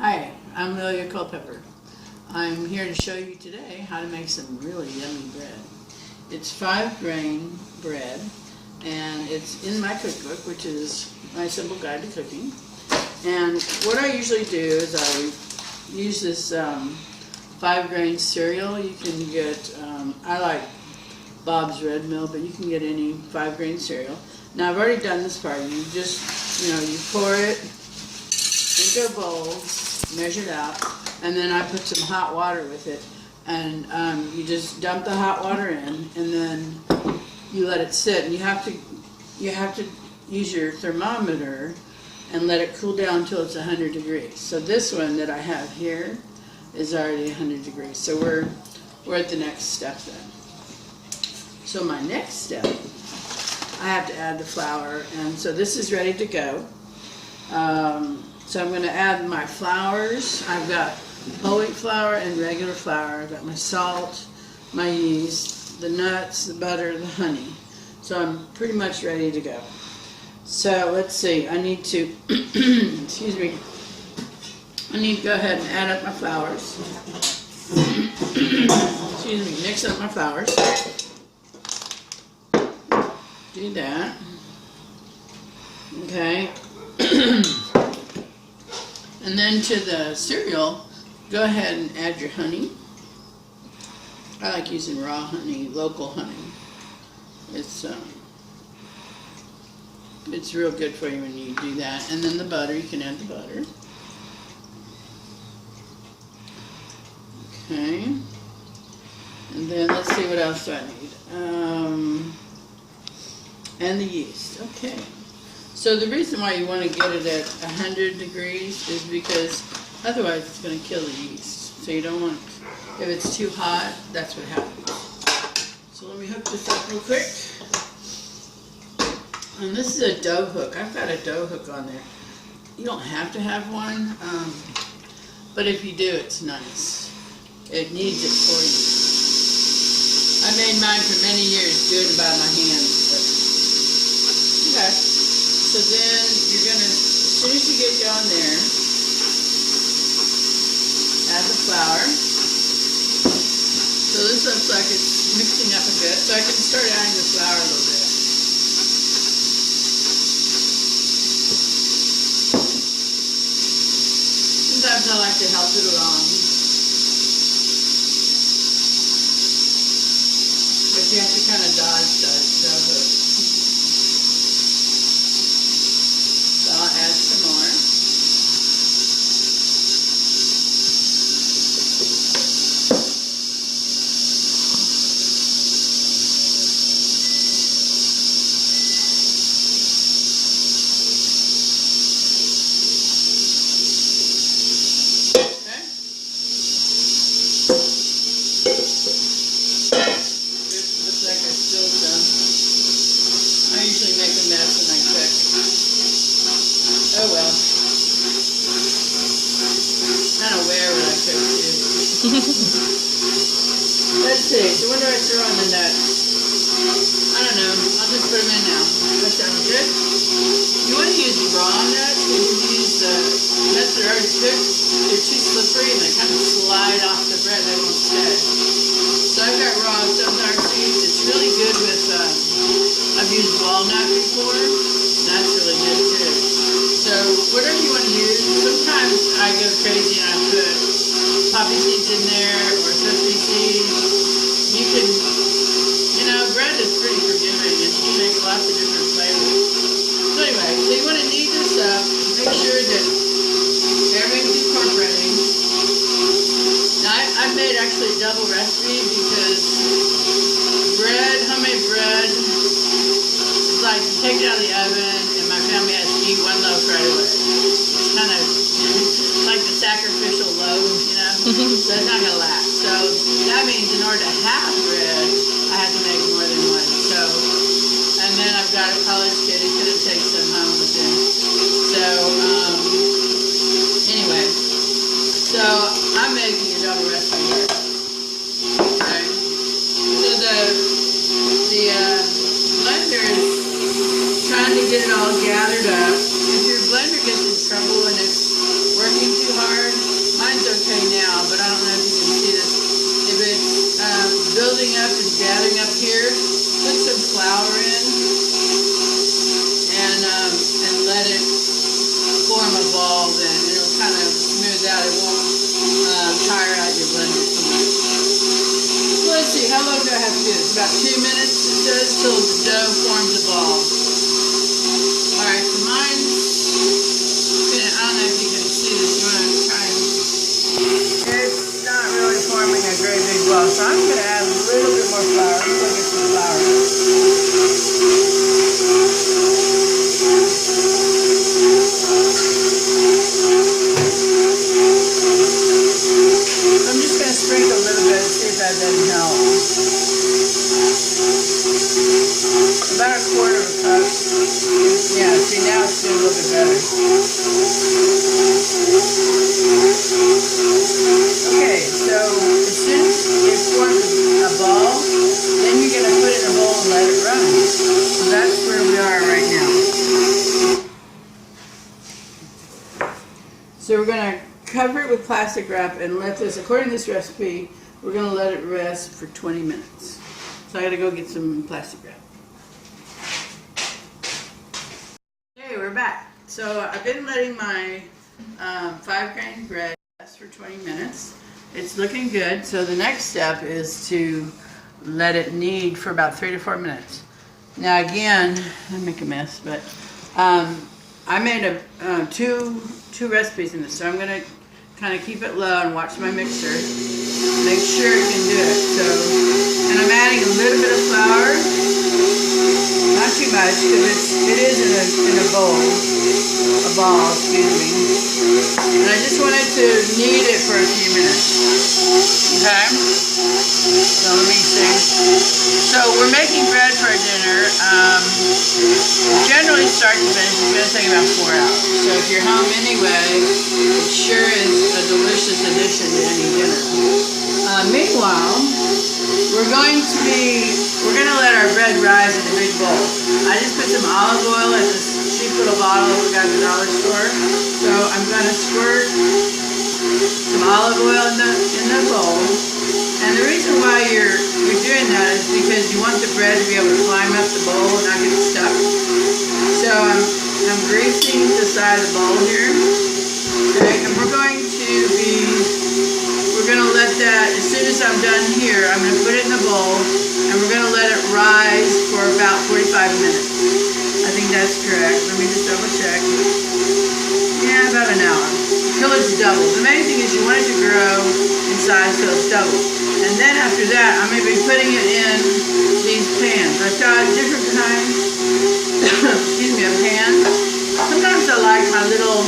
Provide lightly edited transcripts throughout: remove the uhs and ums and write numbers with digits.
Hi, I'm Lilia Culpepper. I'm here to show you today how to make some really yummy bread. It's 5-grain bread, and it's in my cookbook, which is my simple guide to cooking. And what I usually do is I use this 5-grain cereal. You can get, I like Bob's Red Mill, but you can get any 5-grain cereal. Now I've already done this part. You just, you pour it into a bowl, measure it out, and then I put some hot water with it. And you just dump the hot water in, and then you let it sit. And you have to use your thermometer and let it cool down until it's 100 degrees. So this one that I have here is already 100 degrees. So we're at the next step then. So my next step, I have to add the flour, and so this is ready to go. So I'm going to add my flours. I've got whole wheat flour and regular flour. I've got my salt, my yeast, the nuts, the butter, the honey. So I'm pretty much ready to go. So let's see, I need to, excuse me, I need to go ahead and add up my flours. Excuse me, mix up my flours. Do that. Okay. And then to the cereal, go ahead and add your honey. I like using raw honey, local honey. It's real good for you when you do that. And then the butter, you can add the butter. Okay. And then let's see, what else do I need? And the yeast. Okay. So the reason why you want to get it at 100 degrees is because otherwise it's going to kill the yeast. So you don't want, if it's too hot, that's what happens. So let me hook this up real quick. And this is a dough hook. I've got a dough hook on there. You don't have to have one, but if you do, it's nice. It needs it for you. I made mine for many years, doing it by my hands. But, okay. So then you're going to, as soon as you get down there, add the flour. So this looks like it's mixing up a bit, so I can start adding the flour a little bit. Sometimes I like to help it along. But you have to kind of dodge the hook. I'll add some more. Okay. This looks like I spilled some. I usually make a mess when I cook. Oh well. Kind of wear when I cook too. Let's see. So when do I throw on the nuts? I don't know. I'll just put them in now. That sounds good. You want to use raw nuts. If you use the nuts that are already cooked, they're too slippery and they kind of slide off the bread. They won't stay. So I've got raw sunflower seeds. It's really good with, I've used walnut before. That's really good too. So whatever you want to use, sometimes I go crazy and I put poppy seeds in there or sesame seeds. You can, bread is pretty forgiving and you can make lots of different flavors. So anyway, so you want to knead this up, make sure that everything's incorporating. Now I've made actually a double recipe because homemade bread, it's like you take it out of the oven and my family has to eat one loaf right away. It's kind of like the sacrificial loaf, so it's not going to last. So that means in order to have bread, I have to make more than one. So, and then I've got a college kid who's going to take some home with him. So, anyway, so I'm making a double recipe here. Okay. So the blender is trying to get it all gathered up. If your blender gets in trouble and it's working too hard, out. It won't tire out your blender so much. So let's see, how long do I have to do this? About 2 minutes it says till the dough forms a ball. Alright, so mine's, I don't know if you can see this, you want to try and, it's not really forming a great big ball, so I'm going to add a little bit more flour. I'm going to get some flour. I'm just going to sprinkle a little bit and see if that doesn't help. About a quarter of a cup. Yeah, see now it's doing a little bit better. Okay, so as soon as it forms a ball, then you're going to put it in a bowl and let it run. So that's where we are right now. So we're going to cover it with plastic wrap and let this, according to this recipe, we're going to let it rest for 20 minutes. So I got to go get some plastic wrap. Okay, we're back. So I've been letting my 5-grain bread rest for 20 minutes. It's looking good. So the next step is to let it knead for about 3 to 4 minutes. Now again, I make a mess, but I made two recipes in this, so I'm going to kind of keep it low and watch my mixer. Make sure it can do it. So, and I'm adding a little bit of flour, not too much, because it is in a bowl, a ball, excuse me. And I just wanted to knead it for a few minutes. Okay? So let me see. So we're making bread for dinner. Generally start to finish, it's going to take about 4 hours. So if you're home anyway, it sure is a delicious addition to any dinner. Meanwhile, we're going to let our bread rise in a big bowl. I just put some olive oil in this cheap little bottle we got at the dollar store. So I'm going to squirt some olive oil in the bowl. And the reason why you're doing that is because you want the bread to be able to climb up the bowl and not get stuck. So I'm greasing the side of the bowl here. Okay, and we're going to let that, as soon as I'm done here, I'm going to put it in the bowl and we're going to let it rise for about 45 minutes. I think that's correct. Let me just double check. Yeah, about an hour. Until it's doubled. The main thing is you want it to grow in size so it's doubled. And then after that, I'm going to be putting it in these pans. I've got different kinds excuse me, of pans. Sometimes I like my little,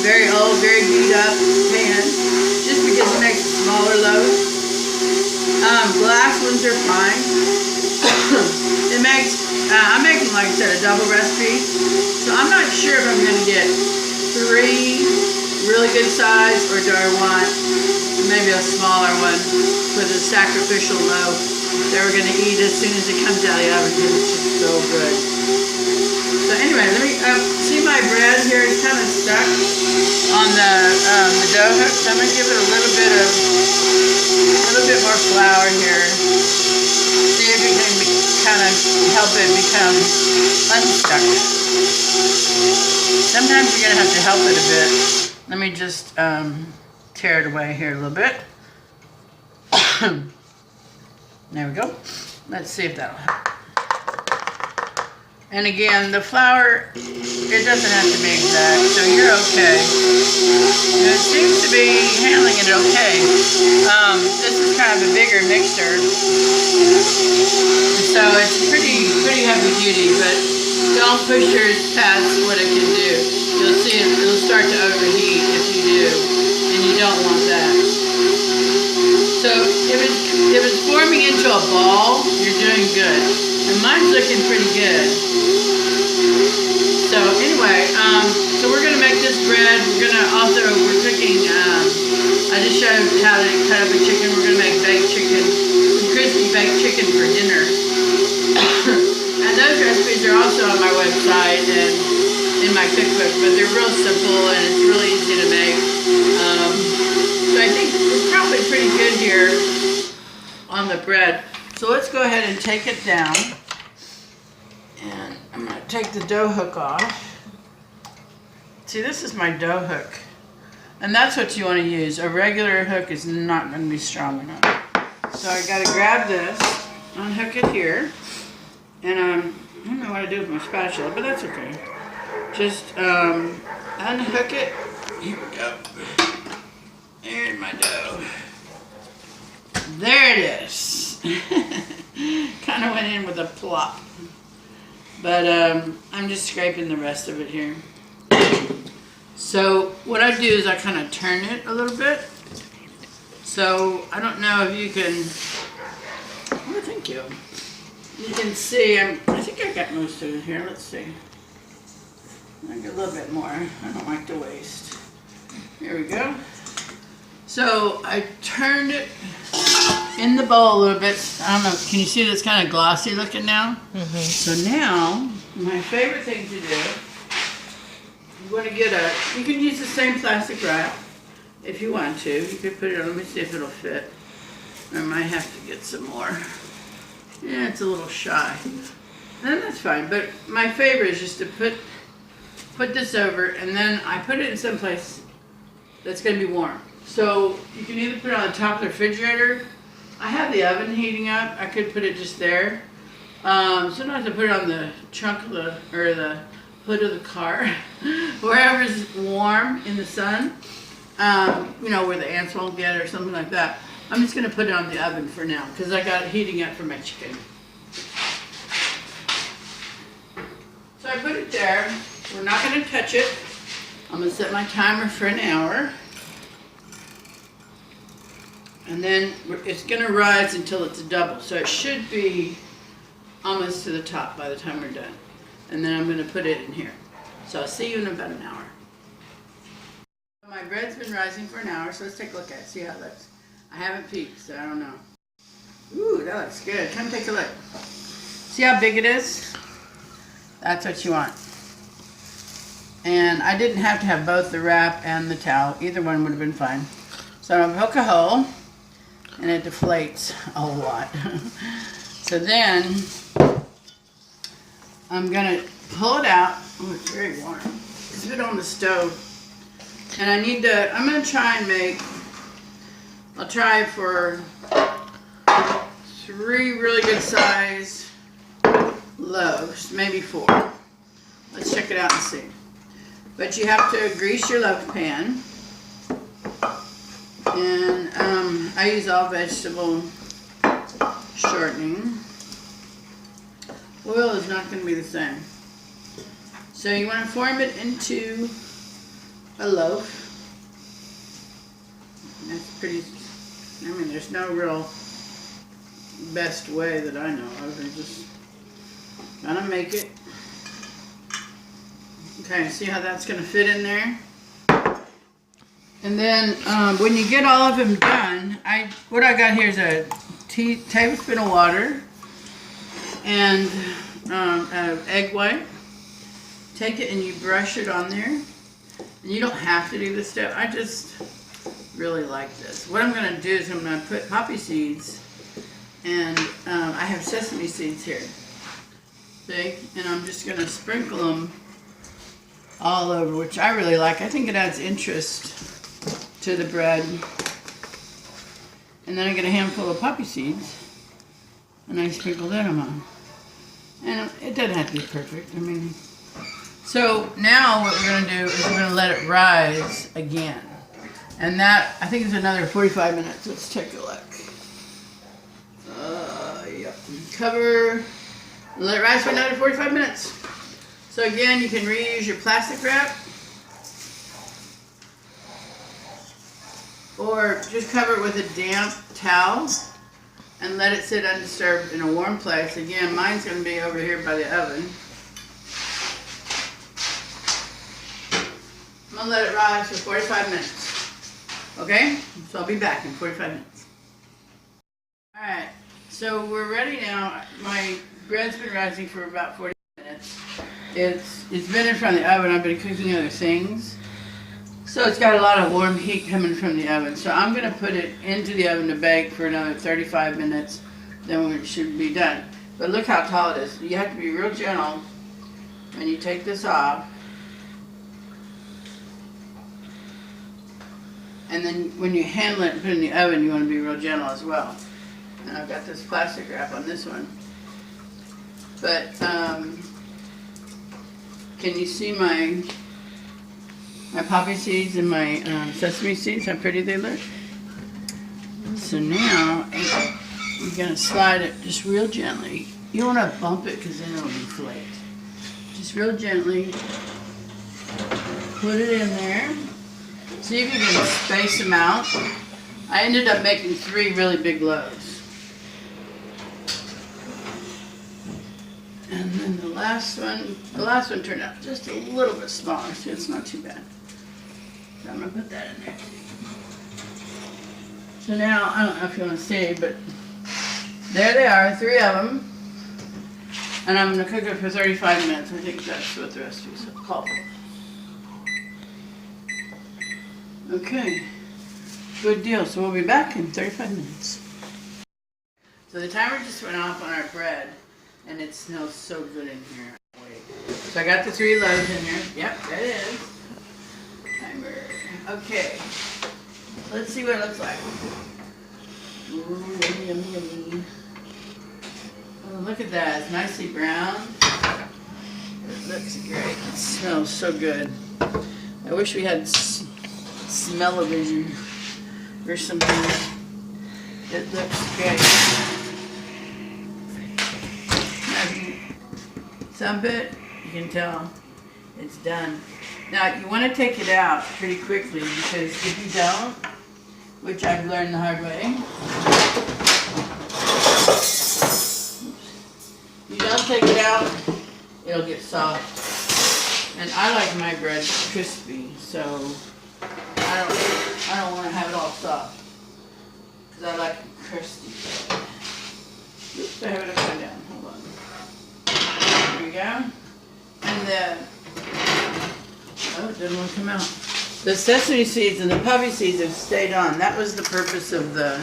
very old, very beat up pan, just because it makes a smaller loaf. Glass ones are fine. It makes, I'm making, like I said, a double recipe. So I'm not sure if I'm going to get 3 really good size, or do I want maybe a smaller one for the sacrificial loaf that we're going to eat as soon as it comes out of the oven, because it's just so good. So anyway, let me see my bread here is kind of stuck on the dough hook, so I'm going to give it a little bit more flour here. See if we can kind of help it become unstuck. Sometimes you're going to have to help it a bit. Let me just tear it away here a little bit. There we go. Let's see if that'll help. And again, the flour, it doesn't have to be exact, so you're okay. And it seems to be handling it okay. This is kind of a bigger mixer, so it's pretty heavy duty, but don't push yours past what it can do. You'll see it'll start to overheat if you do, and you don't want that. So if it's forming into a ball, you're doing good. And mine's looking pretty good. So anyway, so we're going to make this bread. We're cooking, I just showed how to cut up a chicken. We're going to make baked chicken, crispy baked chicken for dinner. And those recipes are also on my website and in my cookbook, but they're real simple and it's really easy to make. So I think we're probably pretty good here on the bread. So let's go ahead and take it down. And I'm going to take the dough hook off. See, this is my dough hook. And that's what you want to use. A regular hook is not going to be strong enough. So I got to grab this, unhook it here, and I don't know what to do with my spatula, but that's okay. Just unhook it. Here we go. There's my dough. There it is. Kind of went in with a plop. But I'm just scraping the rest of it here. So what I do is I kind of turn it a little bit. So I don't know if you can, oh, thank you. You can see, I think I got most of it here. Let's see. I get a little bit more. I don't like to waste. Here we go. So I turned it in the bowl a little bit. I don't know, can you see that it's kind of glossy looking now? Mm-hmm. So now, my favorite thing to do, you want to get you can use the same plastic wrap if you want to. You could put it on, let me see if it'll fit. I might have to get some more. Yeah, it's a little shy. And that's fine, but my favorite is just to put this over, and then I put it in some place that's going to be warm. So you can either put it on the top of the refrigerator. I have the oven heating up. I could put it just there. Sometimes I put it on the trunk of the hood of the car, wherever's warm in the sun. You know, where the ants won't get it or something like that. I'm just going to put it on the oven for now because I got it heating up for my chicken. So I put it there. We're not going to touch it. I'm going to set my timer for an hour. And then it's going to rise until it's a double. So it should be almost to the top by the time we're done. And then I'm going to put it in here. So I'll see you in about an hour. My bread's been rising for an hour, so let's take a look at it, see how it looks. I haven't peeked, so I don't know. Ooh, that looks good. Come take a look. See how big it is? That's what you want. And I didn't have to have both the wrap and the towel. Either one would have been fine. So I'm going to poke a hole, and it deflates a lot. So then, I'm going to pull it out. Oh, it's very warm. It's been on the stove. And I'm going to try and I'll try for 3 really good size loaves, maybe 4. Let's check it out and see. But you have to grease your loaf pan. And I use all vegetable shortening. Oil is not going to be the same. So you want to form it into a loaf. That's pretty, I mean, there's no real best way that I know of. I just gotta make it. Okay, see how that's gonna fit in there? And then when you get all of them done, what I got here is a tablespoon of water and an egg white. Take it and you brush it on there. And you don't have to do this step. I just really like this. What I'm going to do is I'm going to put poppy seeds, and I have sesame seeds here. See? And I'm just going to sprinkle them all over, which I really like. I think it adds interest to the bread. And then I get a handful of poppy seeds, and I sprinkle them on. And it doesn't have to be perfect. I mean, so now what we're going to do is we're going to let it rise again. And that, I think, is another 45 minutes. Let's take a look. Yep. Cover, let it rise for another 45 minutes. So again, you can reuse your plastic wrap. Or just cover it with a damp towel and let it sit undisturbed in a warm place. Again, mine's going to be over here by the oven. I'm going to let it rise for 45 minutes. Okay? So I'll be back in 45 minutes. Alright, so we're ready now. My bread's been rising for about 40 minutes. It's been in front of the oven. I've been cooking other things. So it's got a lot of warm heat coming from the oven. So I'm going to put it into the oven to bake for another 35 minutes. Then it should be done. But look how tall it is. You have to be real gentle when you take this off. And then when you handle it and put it in the oven, you want to be real gentle as well. And I've got this plastic wrap on this one. But can you see my poppy seeds and my sesame seeds, how pretty they look? So now you're going to slide it just real gently. You don't want to bump it because then it'll be flaked. Just real gently. Put it in there. See if you can space them out. I ended up making 3 really big loaves. And then the last one turned out just a little bit smaller, so it's not too bad. So I'm going to put that in there. So now, I don't know if you want to see, but there they are, 3 of them. And I'm going to cook it for 35 minutes. I think that's what the recipe is called. Okay, good deal. So we'll be back in 35 minutes. So the timer just went off on our bread, and it smells so good in here. Wait. So I got the 3 loaves in here. Yep, that is. Timer. Okay. Let's see what it looks like. Ooh, yummy, yummy, yummy. Oh, look at that. It's nicely browned. It looks great. It smells so good. I wish we had smell-o-vision or something. It looks great. Now, if you thump it, you can tell it's done. Now, you want to take it out pretty quickly because if you don't, which I've learned the hard way, you don't take it out, it'll get soft. And I like my bread crispy, so I don't want to have it all soft because I like it crispy. Oops, I have it upside down. Hold on. There we go. And oh, it didn't want to come out. The sesame seeds and the poppy seeds have stayed on. That was the purpose of the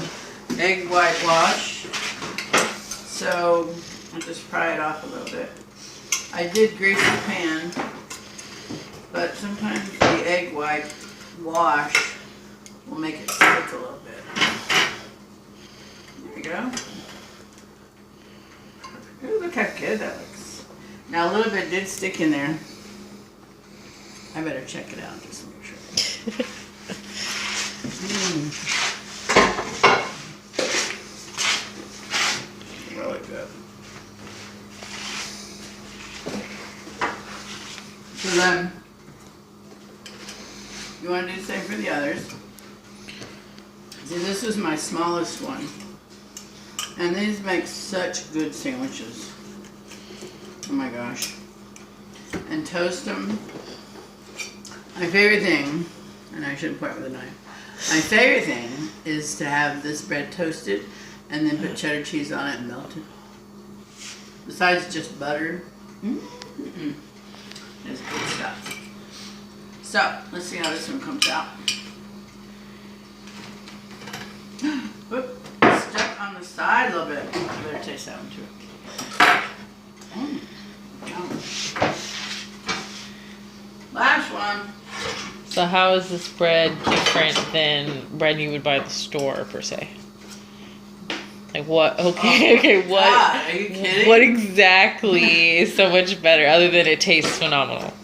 egg white wash. So I'll just fry it off a little bit. I did grease the pan, but sometimes the egg white wash will make it stick a little bit. There we go. Ooh, look how good that looks. Now a little bit did stick in there. I better check it out just to make sure. Really good. So then, you want to do the same for the others. See, this is my smallest one. And these make such good sandwiches. Oh my gosh. And toast them. My favorite thing, and I shouldn't point with a knife, my favorite thing is to have this bread toasted and then put cheddar cheese on it and melt it. Besides just butter. It's good stuff. So, let's see how this one comes out. Whoop, stuck on the side a little bit. I better taste that one too. Last one. So how is this bread different than bread you would buy at the store, per se? Like what? Okay, okay. What? God, are you kidding? What exactly is so much better, other than it tastes phenomenal?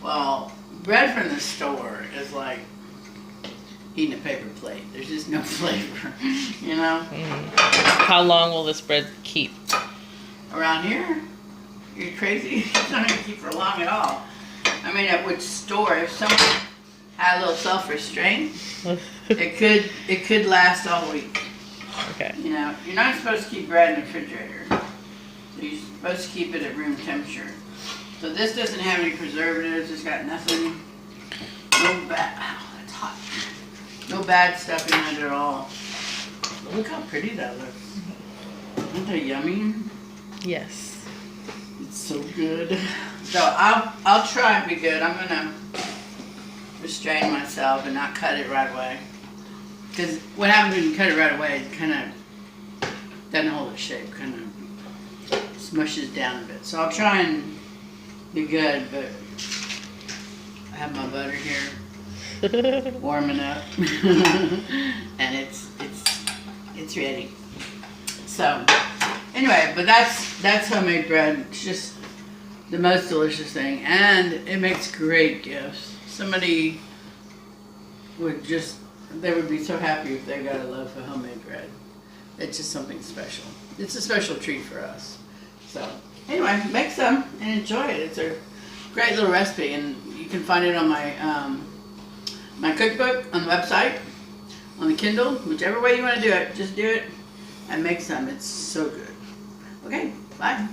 Well, bread from the store is like eating a paper plate. There's just no flavor, you know? How long will this bread keep? Around here, you're crazy. It's not going to keep for long at all. I mean, at which store, if someone had a little self-restraint, it could last all week. Okay. You know, you're not supposed to keep bread in the refrigerator. So you're supposed to keep it at room temperature. So this doesn't have any preservatives. It's got nothing. No bad. Oh, it's hot. No bad stuff in it at all. Look how pretty that looks. Isn't that yummy? Yes. It's so good. So I'll try and be good. I'm gonna restrain myself and not cut it right away. Because what happens when you cut it right away, it kind of doesn't hold its shape, kind of smushes down a bit. So I'll try and be good, but I have my butter here. warming up, and it's ready. So anyway, but that's homemade bread. It's just the most delicious thing, and it makes great gifts. Somebody they would be so happy if they got a love for homemade bread. It's just something special. It's a special treat for us. So anyway, make some and enjoy it. It's a great little recipe, and you can find it on my my cookbook, on the website, on the Kindle, whichever way you want to do it. Just do it and make some. It's so good. Okay, bye.